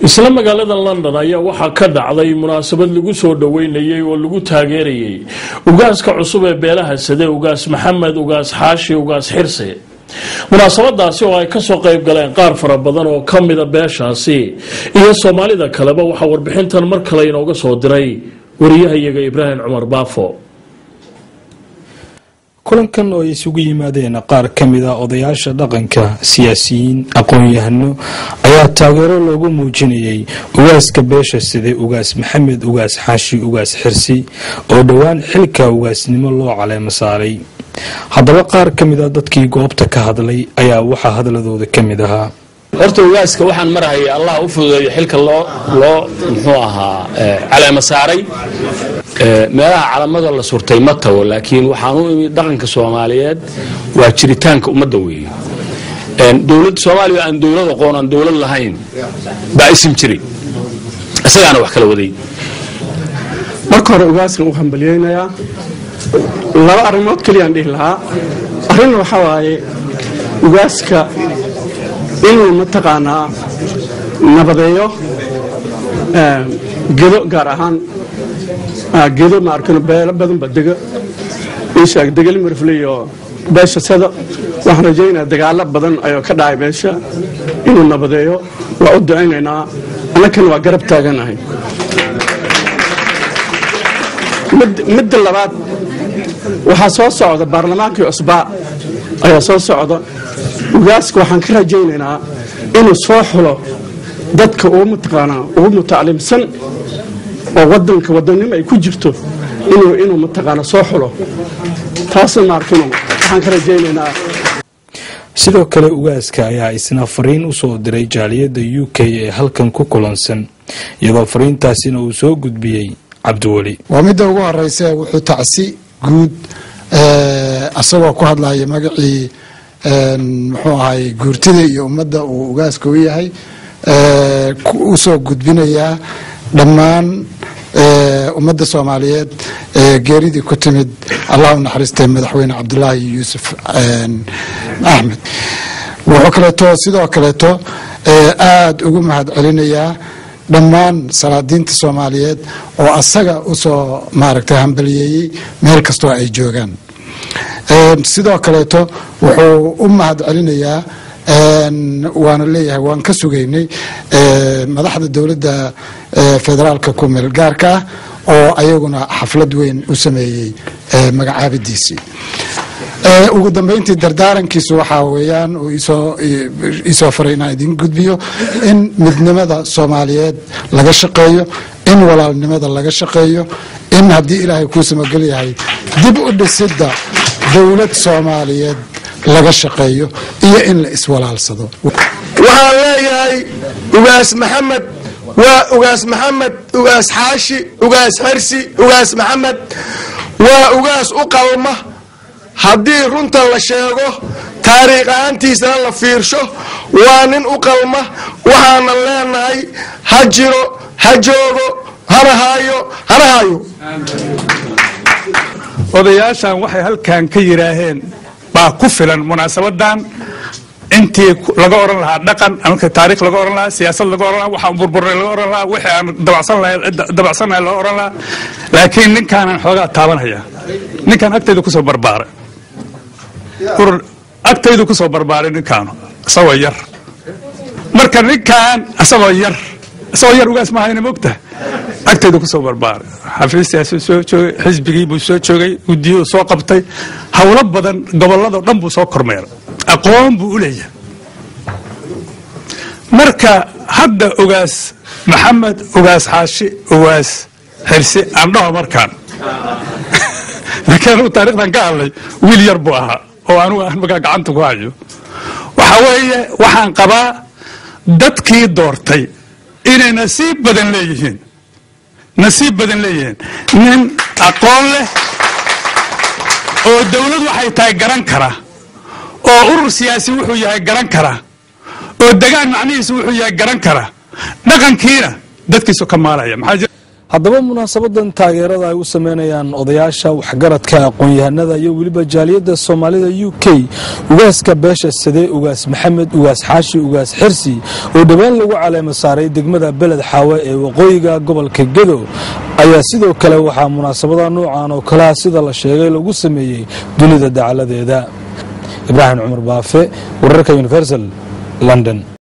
isla magaalada London ayaa waxa ka dhacday munaasabad lagu soo dhaweynayay oo lagu taageerayay ugaaska cusub ee beelaha sade ugaas Maxamed ugaas Xaashi ugaas Xirse munaasabadaasi oo ay ka soo qayb galeen qaar fara badan oo kamida beeshaasi iyo Soomaalida kaleba waxa warbixintan mar kale inooga soo diray wariyahayaga Ibrahim Cumar Baafo kulankan oo isugu yimaadeen qaar kamida odayaasha dhaqanka siyaasiyiin aqoon-yahano ayaa taageero loogu muujinayay ugaaska beesha sida ugaas Maxamed ugaas Xaashi ugaas Xirsi oo dhawaan xilka ugaasnimo loo caleemo saaray haddaba qaar kamida dadkii goobta ka hadlay ayaa waxa hadladooda kamid ahaa horta ugaaska waxaan marahay Allah u fududeeyo xilka loo muxuu ahaa caleemo saaray meelaha calamada la surtay ma tago laakiin waxaan u imid dhaqanka Soomaaliyeed waa jiritaanka ummadda weeye dawladda Soomaaliya aan dawlad aqoon aan dawlad lahayn baa isim jiray asagana wax kala waday marka hore ugaaska uu hambalyeynaya laba arrimood kaliya aan dhihi lahaa arrin waxa waaye ugaaska inuu mataqaanaa nabadeeyo gedo gaar ahaan gedo ma arkano beelo badan badega ishaag degal marfliyo beesha sada waxaan rajaynayaa dagaalo badan ayuu ka dhacay beesha inuu nabadeeyo waa u ducaynaynaa annagana waa garab taaganahay mid labaad waxaa soo socda baarlamaankii cusbaa ayaa soo socda ugaaska waxaan ka rajaynaynaa inuu soo xulo dadka ugu mutaclimsan oo wadanka wadanimo ay ku jirto inuu mataqaana soo xulo taasoo markano waxaan ka rajaynaynaa sidoo kale ugaaska ayaa isna fariin u soo diray jaaliyada UK ee halkan ku kulansan iyadoo fariintaasina uu soo gudbiyay Cabdiwali waa mid ugu horeysa wuxuu tacsi guud asagoo ku hadlaya magacii muxuu ahay guurtida iyo ummadda uu ugaaska u yahay u soo gudbinayaa dhammaan ummadda Soomaaliyeed geeridii ku timid Allah u naxariistay madaxweyne Cabdullaahi Yuusuf Axmed wuxuu sidoo kaleeto aad ugu mahad celinayaa dhammaan salaadiinta Soomaaliyeed oo asaga u soo maaragtay hambalyeeyay meel kastoo ay joogaan sidoo kaleeto wuxuu u mahad celinayaa waana leeyahay waan ka sugaynay madaxda dawladda federaalka ku meel gaarka ah oo ayaguna xaflad weyn u sameeyay magacaabidiisii ugu dambeyntii dardaarankiisu waxaa weeyaan uu isoo faray inaan idin gudbiyo in midnimada Soomaaliyeed laga shaqeeyo in walaalnimada laga shaqeeyo in haddii ilaahay kuu samagel yahay dib u dhisidda dawlad Soomaaliyeed laga shaqeeyo iyo in la iswalaalsado waxaan leeyahay ugaas Maxamed waa ugaas Maxamed ugaas Xaashi ugaas Xirsi ugaas Maxamed waa ugaas u qalma haddii runta la sheego taariikh ahaantiisana la fiirsho waa nin u qalma waxaana leenahay ha jiro ha joogo hana haayo odayaashan waxay halkan ka yiraaheen baa ku filan munaasabadan intii laga oran lahaa dhaqan ama taariikh laga oran lahaa siyaasad laga oran lahaa waxa burburay laga oran lahaa wixii aan dabacsan lahaa laga oran lahaa laakiin ninkan aan xoogaa taabanaya ninkan agteedu ku soo barbaaray agteedu ku soo barbaaray ninkan asagoo yar marka ninkan asagoo yar ugaas ma hayna moogta agteedu ku soo barbaaray xafiistiisa soo joogay xisbigii buu soo joogay gudiyo soo qabtay hawlo badan gobolada dhan buu soo kormeeray aqoon buu u leeyahay marka hadda ugaas Maxamed ugaas Xaashi ugaas Xirsi andhaw markaan laakiin taariikhdan ka hadlay wiil yar buu ahaa oo aanu markaa gacanta ku hayo waxa weeye waxaan qabaa dadkii doortay inay nasiib badan leeyihiin nin aqoon leh oo dawlad waxay tahay garan kara oo urur siyaasi wuxuu yahay garan kara oo degaan macnihiisu wuxuu yahay garan kara dhaqankiina dadkiisu ka maalaya haddaba munaasabadan taageerada ay u sameynayaan odayaasha waxgaradka aqoon-yahanada iyo weliba jaaliyadda soomaalida UK ugaaska beesha sade ugaas maxamed ugaas xaashi ugaas xirsi oo dhawaan lagu caleemo saaray degmada beled xaawe ee waqooyiga gobolka Gedo ayaa sidoo kale waxaa munaasabada noocan oo kala sida la sheegay lagu sameeyay dunida dacaladeeda. Ibrahim Umar Baafe, wararka Universal, London.